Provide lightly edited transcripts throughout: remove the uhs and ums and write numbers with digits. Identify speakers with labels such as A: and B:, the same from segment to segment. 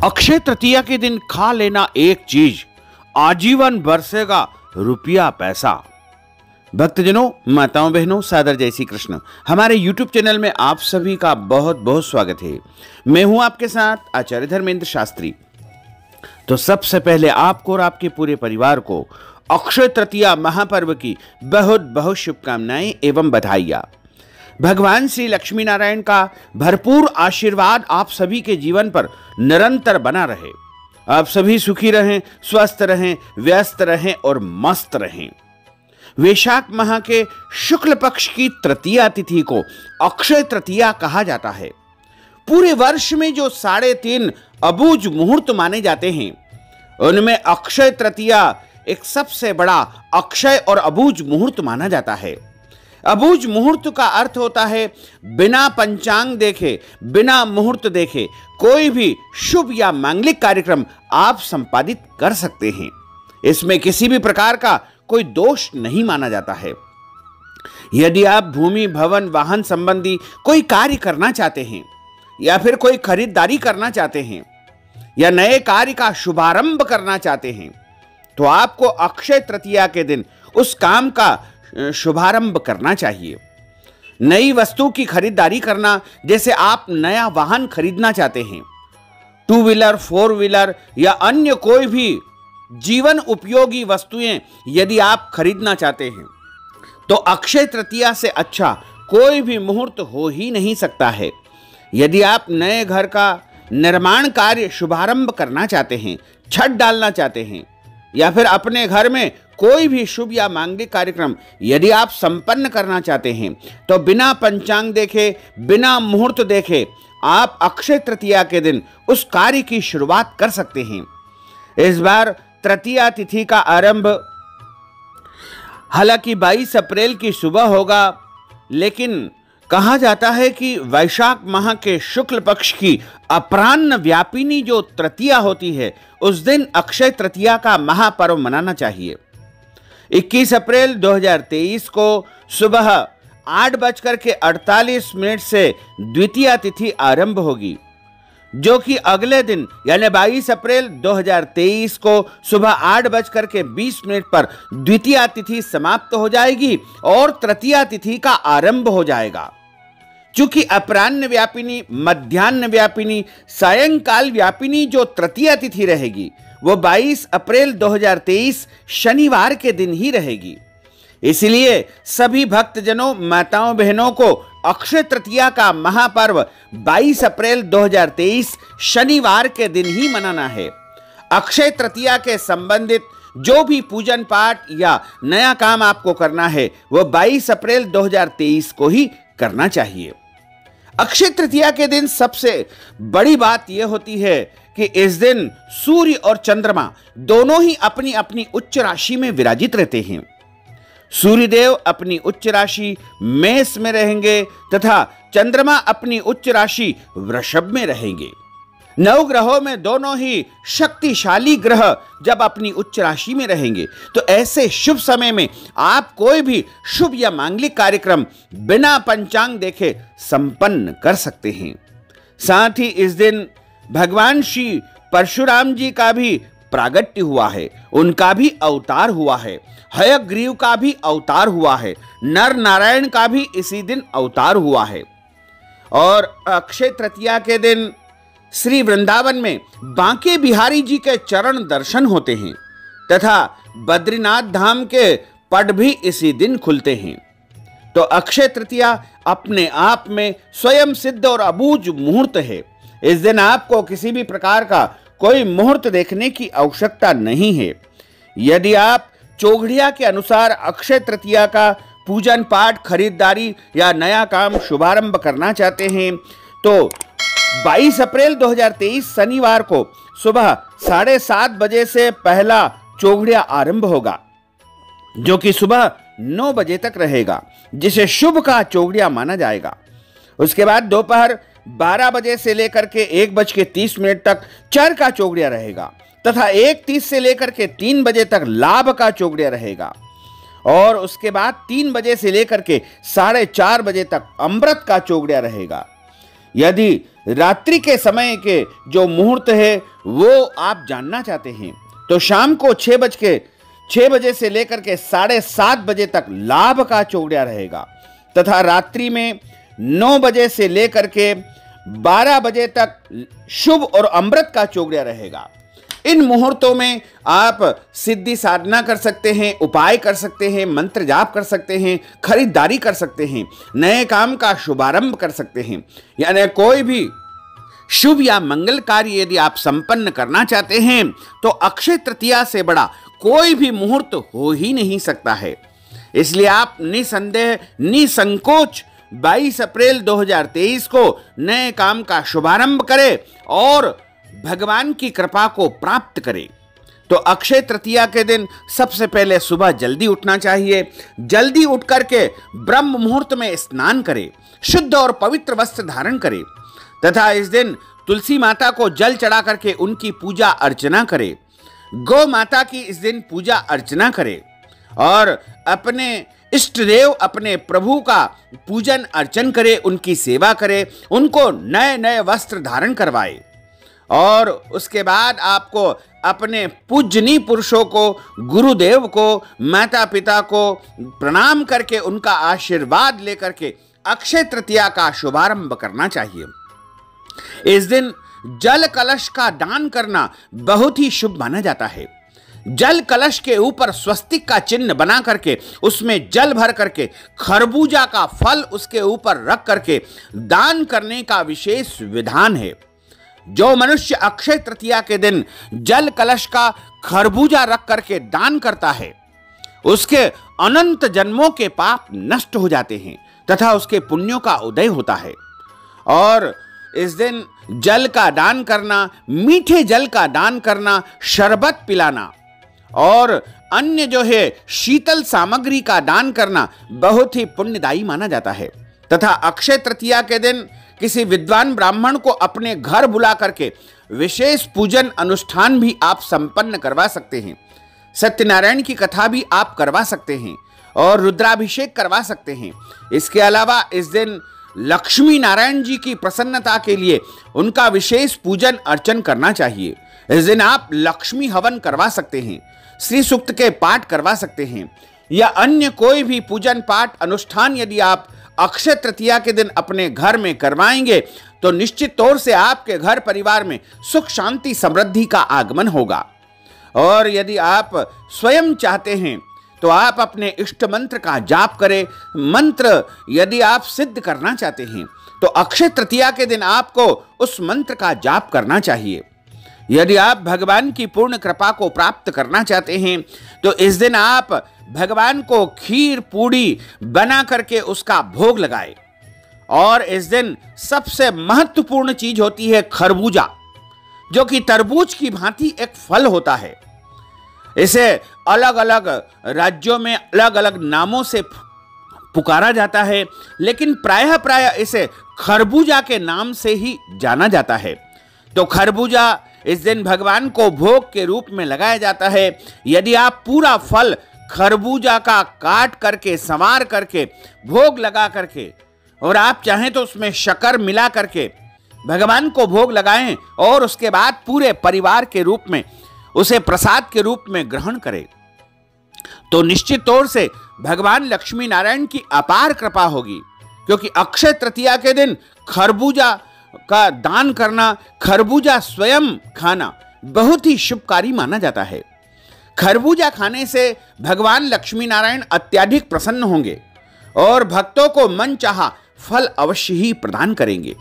A: अक्षय तृतीया के दिन खा लेना एक चीज, आजीवन बरसेगा रुपया पैसा। भक्तजनों, माताओं बहनों, सादर जय श्री कृष्ण। हमारे YouTube चैनल में आप सभी का बहुत बहुत स्वागत है। मैं हूं आपके साथ आचार्य धर्मेंद्र शास्त्री। तो सबसे पहले आपको और आपके पूरे परिवार को अक्षय तृतीया महापर्व की बहुत बहुत शुभकामनाएं एवं बधाइयां। भगवान श्री लक्ष्मी नारायण का भरपूर आशीर्वाद आप सभी के जीवन पर निरंतर बना रहे। आप सभी सुखी रहें, स्वस्थ रहें, व्यस्त रहें और मस्त रहें। वैशाख माह के शुक्ल पक्ष की तृतीया तिथि को अक्षय तृतीया कहा जाता है। पूरे वर्ष में जो 3.5 अबूझ मुहूर्त माने जाते हैं, उनमें अक्षय तृतीया एक सबसे बड़ा अक्षय और अबूझ मुहूर्त माना जाता है। अबूझ मुहूर्त का अर्थ होता है बिना पंचांग देखे, बिना मुहूर्त देखे कोई भी शुभ या मांगलिक कार्यक्रम आप संपादित कर सकते हैं। इसमें किसी भी प्रकार का कोई दोष नहीं माना जाता है। यदि आप भूमि, भवन, वाहन संबंधी कोई कार्य करना चाहते हैं या फिर कोई खरीदारी करना चाहते हैं या नए कार्य का शुभारंभ करना चाहते हैं, तो आपको अक्षय तृतीया के दिन उस काम का शुभारंभ करना चाहिए। नई वस्तु की खरीदारी करना, जैसे आप नया वाहन खरीदना चाहते हैं, 2 व्हीलर, 4 व्हीलर या अन्य कोई भी जीवन उपयोगी वस्तुएं यदि आप खरीदना चाहते हैं, तो अक्षय तृतीया से अच्छा कोई भी मुहूर्त हो ही नहीं सकता है। यदि आप नए घर का निर्माण कार्य शुभारंभ करना चाहते हैं, छत डालना चाहते हैं या फिर अपने घर में कोई भी शुभ या मांगलिक कार्यक्रम यदि आप संपन्न करना चाहते हैं, तो बिना पंचांग देखे, बिना मुहूर्त देखे आप अक्षय तृतीया के दिन उस कार्य की शुरुआत कर सकते हैं। इस बार तृतीया तिथि का आरंभ हालांकि 22 अप्रैल की सुबह होगा, लेकिन कहा जाता है कि वैशाख माह के शुक्ल पक्ष की अपराह्न व्यापिनी जो तृतीया होती है, उस दिन अक्षय तृतीया का महापर्व मनाना चाहिए। 21 अप्रैल 2023 को सुबह 8:48 से द्वितीया तिथि आरंभ होगी, जो कि अगले दिन यानी 22 अप्रैल 2023 को सुबह 8:20 पर द्वितीया तिथि समाप्त हो जाएगी और तृतीया तिथि का आरंभ हो जाएगा। चूंकि अपराह्न व्यापिनी, मध्याह्न व्यापिनी, सायंकाल व्यापिनी जो तृतीया तिथि रहेगी, वो 22 अप्रैल 2023 शनिवार के दिन ही रहेगी। इसलिए सभी भक्तजनों, माताओं बहनों को अक्षय तृतीया का महापर्व 22 अप्रैल 2023 शनिवार के दिन ही मनाना है। अक्षय तृतीया के संबंधित जो भी पूजन पाठ या नया काम आपको करना है, वो 22 अप्रैल 2023 को ही करना चाहिए। अक्षय तृतीया के दिन सबसे बड़ी बात यह होती है कि इस दिन सूर्य और चंद्रमा दोनों ही अपनी अपनी उच्च राशि में विराजित रहते हैं। सूर्यदेव अपनी उच्च राशि मेष में रहेंगे तथा चंद्रमा अपनी उच्च राशि वृषभ में रहेंगे। 9 ग्रहों में दोनों ही शक्तिशाली ग्रह जब अपनी उच्च राशि में रहेंगे, तो ऐसे शुभ समय में आप कोई भी शुभ या मांगलिक कार्यक्रम बिना पंचांग देखे संपन्न कर सकते हैं। साथ ही इस दिन भगवान श्री परशुराम जी का भी प्रागट्य हुआ है, उनका भी अवतार हुआ है। हयग्रीव का भी अवतार हुआ है, नर नारायण का भी इसी दिन अवतार हुआ है। और अक्षय तृतीया के दिन श्री वृंदावन में बांके बिहारी जी के चरण दर्शन होते हैं तथा बद्रीनाथ धाम के पट भी इसी दिन खुलते हैं। तो अक्षय तृतीया अपने आप में स्वयं सिद्ध और अबूझ मुहूर्त है। इस दिन आपको किसी भी प्रकार का कोई मुहूर्त देखने की आवश्यकता नहीं है। यदि आप चौघड़िया के अनुसार अक्षय तृतीया का पूजन पाठ, खरीदारी या नया काम शुभारंभ करना चाहते हैं, तो 22 अप्रैल 2023 शनिवार को सुबह 7:30 बजे से पहला चौघड़िया आरंभ होगा, जो कि सुबह 9 बजे तक रहेगा, जिसे शुभ का चौघड़िया माना जाएगा। उसके बाद दोपहर 12 बजे से लेकर के 1:30 तक चर का चौघड़िया रहेगा तथा 1:30 से लेकर के 3 बजे तक लाभ का चौघड़िया रहेगा और उसके बाद 3 बजे से लेकर के 4:30 बजे तक अमृत का चौघड़िया रहेगा। यदि रात्रि के समय के जो मुहूर्त है वो आप जानना चाहते हैं तो शाम को 6 बजे से लेकर के 7:30 बजे तक लाभ का चौगड़िया रहेगा तथा रात्रि में 9 बजे से लेकर के 12 बजे तक शुभ और अमृत का चौगड़िया रहेगा। इन मुहूर्तों में आप सिद्धि साधना कर सकते हैं, उपाय कर सकते हैं, मंत्र जाप कर सकते हैं, खरीदारी कर सकते हैं, नए काम का शुभारंभ कर सकते हैं। यानी कोई भी शुभ या मंगल कार्य यदि आप संपन्न करना चाहते हैं तो अक्षय तृतीया से बड़ा कोई भी मुहूर्त हो ही नहीं सकता है। इसलिए आप निसंदेह निसंकोच 22 अप्रैल 2023 को नए काम का शुभारंभ करें और भगवान की कृपा को प्राप्त करें। तो अक्षय तृतीया के दिन सबसे पहले सुबह जल्दी उठना चाहिए। जल्दी उठ करके ब्रह्म मुहूर्त में स्नान करें, शुद्ध और पवित्र वस्त्र धारण करें तथा इस दिन तुलसी माता को जल चढ़ा करके उनकी पूजा अर्चना करें। गौ माता की इस दिन पूजा अर्चना करें और अपने इष्ट देव अपने प्रभु का पूजन अर्चन करें, उनकी सेवा करें, उनको नए नए वस्त्र धारण करवाए और उसके बाद आपको अपने पूजनीय पुरुषों को, गुरुदेव को, माता पिता को प्रणाम करके उनका आशीर्वाद लेकर के अक्षय तृतीया का शुभारंभ करना चाहिए। इस दिन जल कलश का दान करना बहुत ही शुभ माना जाता है। जल कलश के ऊपर स्वस्तिक का चिन्ह बना करके उसमें जल भर करके खरबूजा का फल उसके ऊपर रख करके दान करने का विशेष विधान है। जो मनुष्य अक्षय तृतीया के दिन जल कलश का खरबूजा रख करके दान करता है उसके अनंत जन्मों के पाप नष्ट हो जाते हैं तथा उसके पुण्यों का उदय होता है। और इस दिन जल का दान करना, मीठे जल का दान करना, शरबत पिलाना और अन्य जो है शीतल सामग्री का दान करना बहुत ही पुण्यदायी माना जाता है। तथा अक्षय तृतीया के दिन किसी विद्वान ब्राह्मण को अपने घर बुला करके विशेष पूजन अनुष्ठान भी आप संपन्न करवा सकते हैं। सत्यनारायण की कथा भी आप करवा सकते हैं और रुद्राभिषेक करवा सकते हैं। इसके अलावा इस दिन लक्ष्मी नारायण जी की प्रसन्नता के लिए उनका विशेष पूजन अर्चन करना चाहिए। इस दिन आप लक्ष्मी हवन करवा सकते हैं, श्री सूक्त के पाठ करवा सकते हैं या अन्य कोई भी पूजन पाठ अनुष्ठान यदि आप अक्षय तृतीया के दिन अपने घर में करवाएंगे तो निश्चित तौर से आपके घर परिवार में सुख शांति समृद्धि का आगमन होगा। और यदि आप स्वयं चाहते हैं तो आप अपने इष्ट मंत्र का जाप करें। मंत्र यदि आप सिद्ध करना चाहते हैं तो अक्षय तृतीया के दिन आपको उस मंत्र का जाप करना चाहिए। यदि आप भगवान की पूर्ण कृपा को प्राप्त करना चाहते हैं तो इस दिन आप भगवान को खीर पूड़ी बना करके उसका भोग लगाए। और इस दिन सबसे महत्वपूर्ण चीज होती है खरबूजा, जो कि तरबूज की भांति एक फल होता है। इसे अलग अलग राज्यों में अलग अलग नामों से पुकारा जाता है, लेकिन प्रायः इसे खरबूजा के नाम से ही जाना जाता है। तो खरबूजा इस दिन भगवान को भोग के रूप में लगाया जाता है। यदि आप पूरा फल खरबूजा का काट करके संवार करके भोग लगा करके और आप चाहें तो उसमें शक्कर मिला करके भगवान को भोग लगाएं और उसके बाद पूरे परिवार के रूप में उसे प्रसाद के रूप में ग्रहण करें तो निश्चित तौर से भगवान लक्ष्मी नारायण की अपार कृपा होगी। क्योंकि अक्षय तृतीया के दिन खरबूजा का दान करना, खरबूजा स्वयं खाना बहुत ही शुभकारी माना जाता है। खरबूजा खाने से भगवान लक्ष्मी नारायण अत्यधिक प्रसन्न होंगे और भक्तों को मनचाहा फल अवश्य ही प्रदान करेंगे।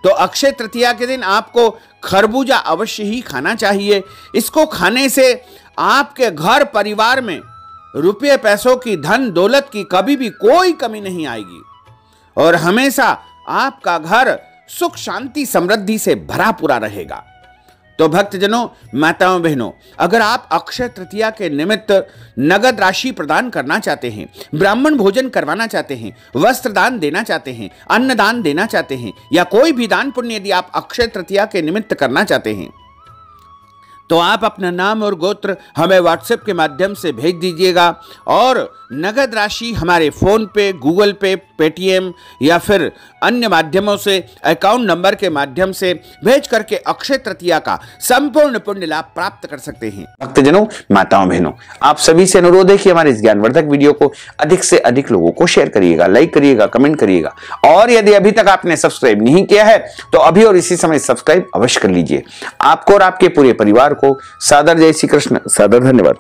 A: तो अक्षय तृतीया के दिन आपको खरबूजा अवश्य ही खाना चाहिए। इसको खाने से आपके घर परिवार में रुपये पैसों की, धन दौलत की कभी भी कोई कमी नहीं आएगी और हमेशा आपका घर सुख शांति समृद्धि से भरा पूरा रहेगा। तो भक्तजनों, माताओं बहनों, अगर आप अक्षय तृतीया के निमित्त नगद राशि प्रदान करना चाहते हैं, ब्राह्मण भोजन करवाना चाहते हैं, वस्त्र दान देना चाहते हैं, अन्न दान देना चाहते हैं या कोई भी दान पुण्य यदि आप अक्षय तृतीया के निमित्त करना चाहते हैं तो आप अपना नाम और गोत्र हमें व्हाट्सएप के माध्यम से भेज दीजिएगा और नगद राशि हमारे फोन पे, गूगल पे, पेटीएम या फिर अन्य माध्यमों से अकाउंट नंबर के माध्यम से भेज करके अक्षय तृतीया का संपूर्ण पुण्य लाभ प्राप्त कर सकते हैं।
B: भक्तजनों, माताओं, बहनों, आप सभी से अनुरोध है कि हमारे इस ज्ञानवर्धक वीडियो को अधिक से अधिक लोगों को शेयर करिएगा, लाइक करिएगा, कमेंट करिएगा, और यदि अभी तक आपने सब्सक्राइब नहीं किया है तो अभी और इसी समय सब्सक्राइब अवश्य कर लीजिए। आपको और आपके पूरे परिवार को सादर जय श्री कृष्ण, सादर धन्यवाद।